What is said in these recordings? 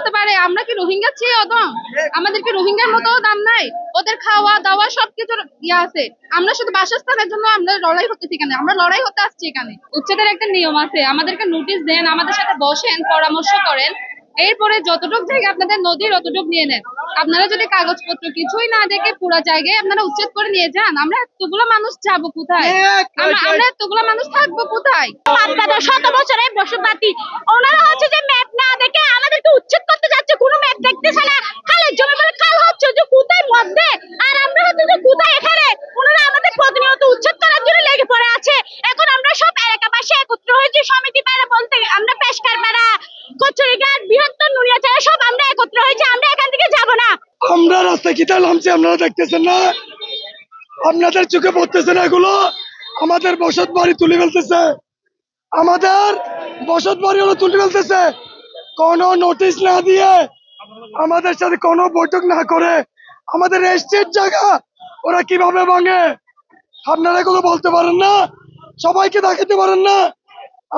হতে পারে? আমরা কি রোহিঙ্গার চেয়ে অদম? আমাদের কি রোহিঙ্গার মতো দাম নাই? ওদের খাওয়া দাওয়া সবকিছুর আছে। আমরা শুধু বাসস্থানের জন্য আমরা লড়াই করতেছি এখানে, আমরা লড়াই হতে আসছি এখানে। উচ্ছেদের একটা নিয়ম আছে, আমাদেরকে নোটিশ দেন, আমাদের সাথে বসেন, পরামর্শ করেন, এরপরে যতটুক জায়গা আপনাদের নদীর অতটুক নিয়ে নেন। আপনারা যদি কাগজপত্র কিছুই না দেখে পুরো জায়গায় আপনারা উচ্ছেদ করে নিয়ে যান, আমরা এতগুলো মানুষ যাবো কোথায়? আমরা এতগুলো মানুষ থাকবো কোথায়? আপনারা 100 বছরের বসবাসী, ওনারা হচ্ছে যে ম্যাপ না দেখে আমাদেরকে উচ্ছেদ করতে যাচ্ছে, কোনো ম্যাপ দেখতেছে না। খালের জমি বলে খাল হচ্ছে যে কোথায় মধ্যে, আর আমরা হচ্ছে যে কোথায় এখানে। ওনারা আমাদের প্রতিনিয়ত উচ্ছেদ করার জন্য লেগে পড়ে আছে। এখন আমরা সব এলাকাবাসী একত্র হয়েছি, সমিতি পাড়া বলতে আমরা পেশকার পাড়া, কচুরিঘাট, বৃহত্তর নুরিয়াচাড়া সব আমরা একত্র হয়েছি। আমরা এখান থেকে যাব না। আমরা রাস্তায় কি নামছি, আপনারা দেখতেছেন না? আপনাদের চোখে পড়তেছে না এগুলো? আমাদের বসত বাড়ি তুলে ফেলতেছে, আমাদের বসত বাড়ি হলো তুলে ফেলতেছে। কোনো নোটিশ না দিয়ে, আমাদের সাথে কোনো বৈঠক না করে, আমাদের রেস্টের জায়গা ওরা কিভাবে ভাঙে আপনারা এগুলো বলতে পারেন না? সবাইকে দেখাতে পারেন না?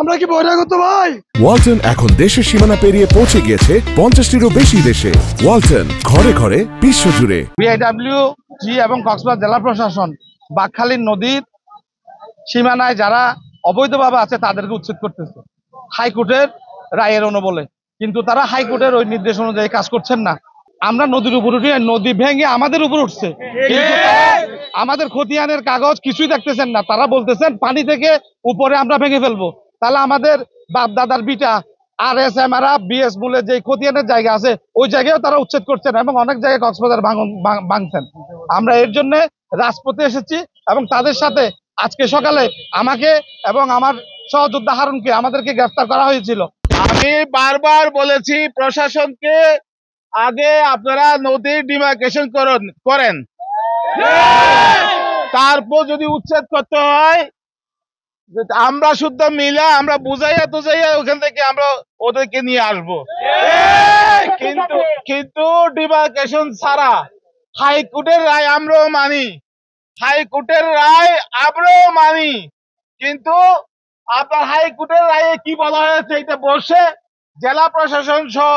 আমরা কি বহিরাগত ভাই? ওয়ালটন এখন দেশের সীমানা পেরিয়ে পৌঁছে গিয়েছে 50টিরও বেশি দেশে। ওয়ালটন, ঘরে ঘরে বিশ্বজুড়ে। বিআইডব্লিউজি এবং কক্সবাজার জেলা প্রশাসন বাকখালী নদীর সীমানায় যারা অবৈধভাবে আছে তাদেরকে উচ্ছেদ করতেছে হাইকোর্টের রায়ের অনুবলে, কিন্তু তারা হাইকোর্টের ওই নির্দেশ অনুযায়ী কাজ করছেন না। আমরা নদীর উপর উঠে, নদী ভেঙে আমাদের উপর উঠছে, কিন্তু আমাদের খতিয়ানের কাগজ কিছুই দেখতেছেন না। তারা বলতেছেন পানি থেকে উপরে আমরা ভেঙে ফেলবো, তাহলে আমাদের বাপ দাদার বিটা RSM BS বলে যে খতিয়ানের জায়গা আছে ওই জায়গায়ও তারা উচ্ছেদ করছেন এবং অনেক জায়গায় কক্সবাজার ভাঙছেন। আমরা এর জন্য রাজপথে এসেছি এবং তাদের সাথে আজকে সকালে আমাকে এবং আমার সহযোদ্ধা হারুনকে আমাদেরকে গ্রেফতার করা হয়েছিল। আমি বারবার বলেছি প্রশাসনকে, আগে আপনারা নদীর ডিমার্কেশন করেন, তারপর যদি উচ্ছেদ করতে হয় আমরা শুদ্ধ মিলা আমরা বুঝাইয়া তুজাইয়া ওখান থেকে আমরা ওদেরকে নিয়ে আসবো। কিন্তু ডিমার্কেশন ছাড়া হাইকোর্টের রায় আমরাও মানি, হাইকোর্টের রায় আমরাও মানি, কিন্তু আপনার হাইকোর্টের রায়ে কি বলা হয়েছে এটা বসে জেলা প্রশাসন সহ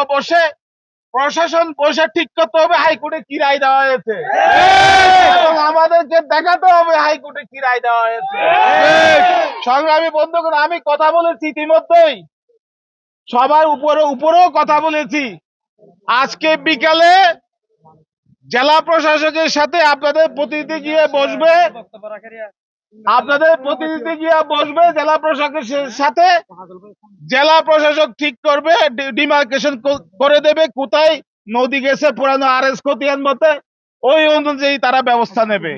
প্রশাসন বসে ঠিক করতে হবে হাইকোর্টে কি রায় দেওয়া হয়েছে এবং আমাদেরকে দেখাতে হবে হাইকোর্টে কি রায় দেওয়া হয়েছে। সংগ্রামী বন্ধুগণ, আমি কথা বলেছি ইতিমধ্যেই, সবার উপরেও কথা বলেছি। আজকে বিকালে জেলা প্রশাসকের সাথে আপনাদের প্রতিনিধি গিয়ে বসবে, জেলা প্রশাসকের সাথে। জেলা প্রশাসক ঠিক করবে, ডিমার্কেশন করে দেবে কোথায় নদী গেছে পুরানো RS খতিয়ান মতে, ওই অনুযায়ী তারা ব্যবস্থা নেবে।